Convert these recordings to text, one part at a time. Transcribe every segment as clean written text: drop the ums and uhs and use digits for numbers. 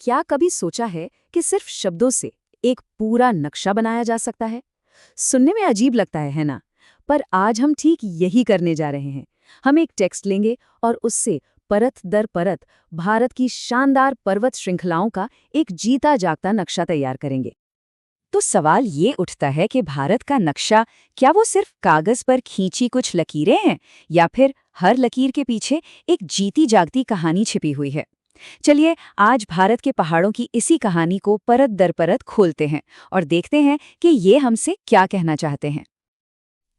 क्या कभी सोचा है कि सिर्फ शब्दों से एक पूरा नक्शा बनाया जा सकता है? सुनने में अजीब लगता है ना? पर आज हम ठीक यही करने जा रहे हैं। हम एक टेक्स्ट लेंगे और उससे परत दर परत भारत की शानदार पर्वत श्रृंखलाओं का एक जीता जागता नक्शा तैयार करेंगे। तो सवाल ये उठता है कि भारत का नक्शा क्या वो सिर्फ कागज पर खींची कुछ लकीरें हैं, या फिर हर लकीर के पीछे एक जीती जागती कहानी छिपी हुई है? चलिए आज भारत के पहाड़ों की इसी कहानी को परत दर परत खोलते हैं और देखते हैं कि ये हमसे क्या कहना चाहते हैं।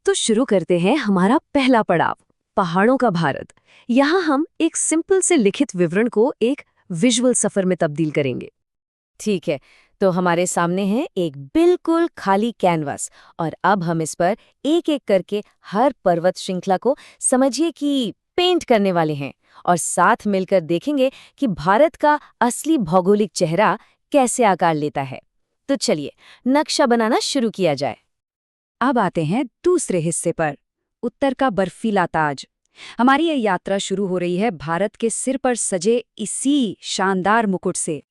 तो शुरू करते हैं हमारा पहला पड़ाव, पहाड़ों का भारत। यहाँ हम एक सिंपल से लिखित विवरण को एक विजुअल सफर में तब्दील करेंगे। ठीक है, तो हमारे सामने है एक बिल्कुल खाली कैनवास और अब हम इस पर एक एक करके हर पर्वत श्रृंखला को समझिए कि पेंट करने वाले हैं और साथ मिलकर देखेंगे कि भारत का असली भौगोलिक चेहरा कैसे आकार लेता है। तो चलिए नक्शा बनाना शुरू किया जाए। अब आते हैं दूसरे हिस्से पर, उत्तर का बर्फीला ताज। हमारी ये यात्रा शुरू हो रही है भारत के सिर पर सजे इसी शानदार मुकुट से,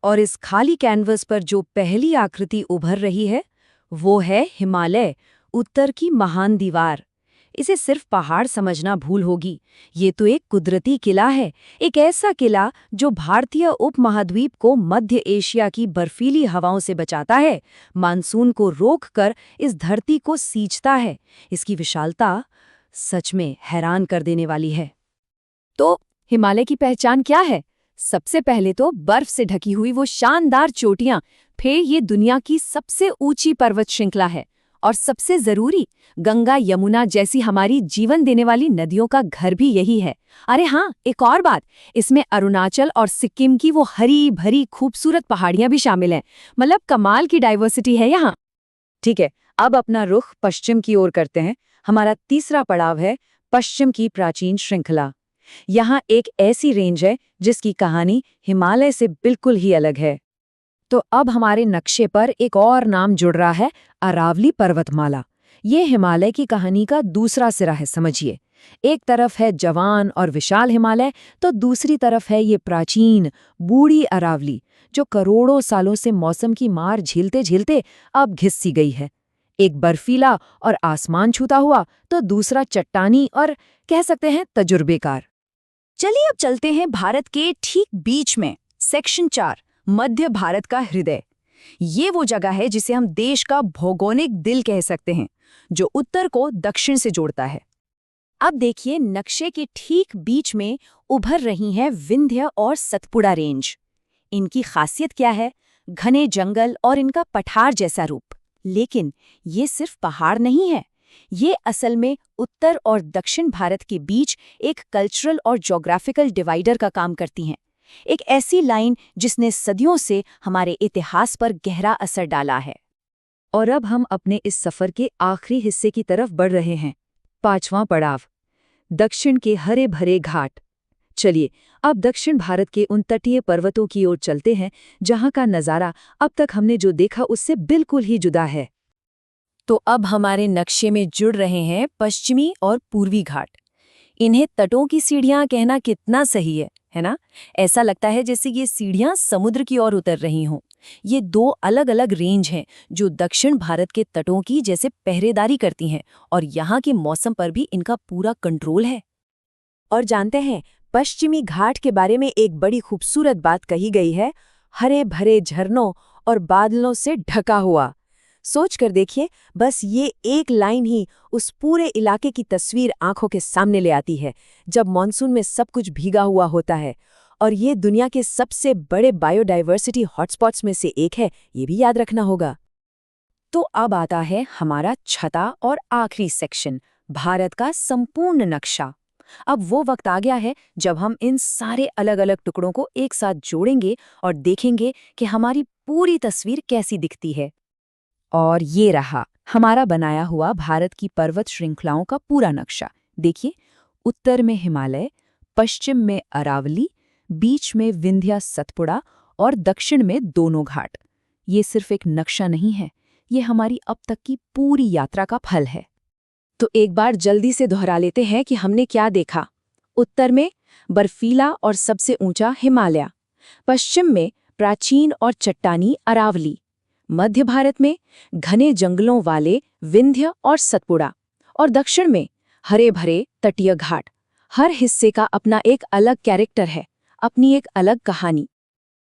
और इस खाली कैनवस पर जो पहली आकृति उभर रही है वो है हिमालय, उत्तर की महान दीवार। इसे सिर्फ पहाड़ समझना भूल होगी, ये तो एक कुदरती किला है, एक ऐसा किला जो भारतीय उपमहाद्वीप को मध्य एशिया की बर्फीली हवाओं से बचाता है, मानसून को रोककर इस धरती को सींचता है। इसकी विशालता सच में हैरान कर देने वाली है। तो हिमालय की पहचान क्या है? सबसे पहले तो बर्फ से ढकी हुई वो शानदार चोटियां, फिर ये दुनिया की सबसे ऊंची पर्वत श्रृंखला है, और सबसे जरूरी गंगा यमुना जैसी हमारी जीवन देने वाली नदियों का घर भी यही है। अरे हाँ, एक और बात, इसमें अरुणाचल और सिक्किम की वो हरी भरी खूबसूरत पहाड़ियां भी शामिल हैं। मतलब कमाल की डाइवर्सिटी है यहाँ। ठीक है, अब अपना रुख पश्चिम की ओर करते हैं। हमारा तीसरा पड़ाव है पश्चिम की प्राचीन श्रृंखला। यहाँ एक ऐसी रेंज है जिसकी कहानी हिमालय से बिल्कुल ही अलग है। तो अब हमारे नक्शे पर एक और नाम जुड़ रहा है, अरावली पर्वतमाला। ये हिमालय की कहानी का दूसरा सिरा है, समझिए। एक तरफ है जवान और विशाल हिमालय, तो दूसरी तरफ है ये प्राचीन बूढ़ी अरावली, जो करोड़ों सालों से मौसम की मार झेलते झेलते अब घिस सी गई है। एक बर्फीला और आसमान छूता हुआ, तो दूसरा चट्टानी और कह सकते हैं तजुर्बेकार। चलिए अब चलते हैं भारत के ठीक बीच में, सेक्शन 4, मध्य भारत का हृदय। ये वो जगह है जिसे हम देश का भौगोलिक दिल कह सकते हैं, जो उत्तर को दक्षिण से जोड़ता है। अब देखिए नक्शे के ठीक बीच में उभर रही हैं विंध्य और सतपुड़ा रेंज। इनकी खासियत क्या है? घने जंगल और इनका पठार जैसा रूप। लेकिन ये सिर्फ पहाड़ नहीं है, ये असल में उत्तर और दक्षिण भारत के बीच एक कल्चरल और ज्योग्राफिकल डिवाइडर का काम करती हैं। एक ऐसी लाइन जिसने सदियों से हमारे इतिहास पर गहरा असर डाला है। और अब हम अपने इस सफर के आखिरी हिस्से की तरफ बढ़ रहे हैं, पांचवां पड़ाव, दक्षिण के हरे भरे घाट। चलिए अब दक्षिण भारत के उन तटीय पर्वतों की ओर चलते हैं जहां का नज़ारा अब तक हमने जो देखा उससे बिल्कुल ही जुदा है। तो अब हमारे नक्शे में जुड़ रहे हैं पश्चिमी और पूर्वी घाट। इन्हें तटों की सीढ़ियां कहना कितना सही है ना? ऐसा लगता है जैसे ये सीढ़ियां समुद्र की ओर उतर रही हों। ये दो अलग अलग रेंज हैं जो दक्षिण भारत के तटों की जैसे पहरेदारी करती हैं, और यहाँ के मौसम पर भी इनका पूरा कंट्रोल है। और जानते हैं, पश्चिमी घाट के बारे में एक बड़ी खूबसूरत बात कही गई है, हरे भरे झरनों और बादलों से ढका हुआ। सोच कर देखिए, बस ये एक लाइन ही उस पूरे इलाके की तस्वीर आंखों के सामने ले आती है, जब मॉनसून में सब कुछ भीगा हुआ होता है। और ये दुनिया के सबसे बड़े बायोडाइवर्सिटी हॉटस्पॉट्स में से एक है, ये भी याद रखना होगा। तो अब आता है हमारा छठा और आखिरी सेक्शन, भारत का संपूर्ण नक्शा। अब वो वक्त आ गया है जब हम इन सारे अलग अलग टुकड़ों को एक साथ जोड़ेंगे और देखेंगे कि हमारी पूरी तस्वीर कैसी दिखती है। और ये रहा हमारा बनाया हुआ भारत की पर्वत श्रृंखलाओं का पूरा नक्शा। देखिए, उत्तर में हिमालय, पश्चिम में अरावली, बीच में विंध्या सतपुड़ा और दक्षिण में दोनों घाट। ये सिर्फ एक नक्शा नहीं है, ये हमारी अब तक की पूरी यात्रा का फल है। तो एक बार जल्दी से दोहरा लेते हैं कि हमने क्या देखा। उत्तर में बर्फीला और सबसे ऊंचा हिमालय, पश्चिम में प्राचीन और चट्टानी अरावली, मध्य भारत में घने जंगलों वाले विंध्य और सतपुड़ा, और दक्षिण में हरे भरे तटीय घाट। हर हिस्से का अपना एक अलग कैरेक्टर है, अपनी एक अलग कहानी।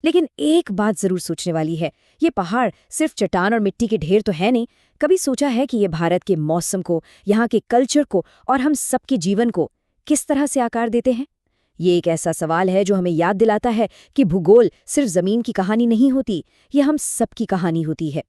लेकिन एक बात जरूर सोचने वाली है, ये पहाड़ सिर्फ चट्टान और मिट्टी के ढेर तो है नहीं। कभी सोचा है कि ये भारत के मौसम को, यहाँ के कल्चर को और हम सबके जीवन को किस तरह से आकार देते हैं? ये एक ऐसा सवाल है जो हमें याद दिलाता है कि भूगोल सिर्फ जमीन की कहानी नहीं होती, ये हम सबकी कहानी होती है।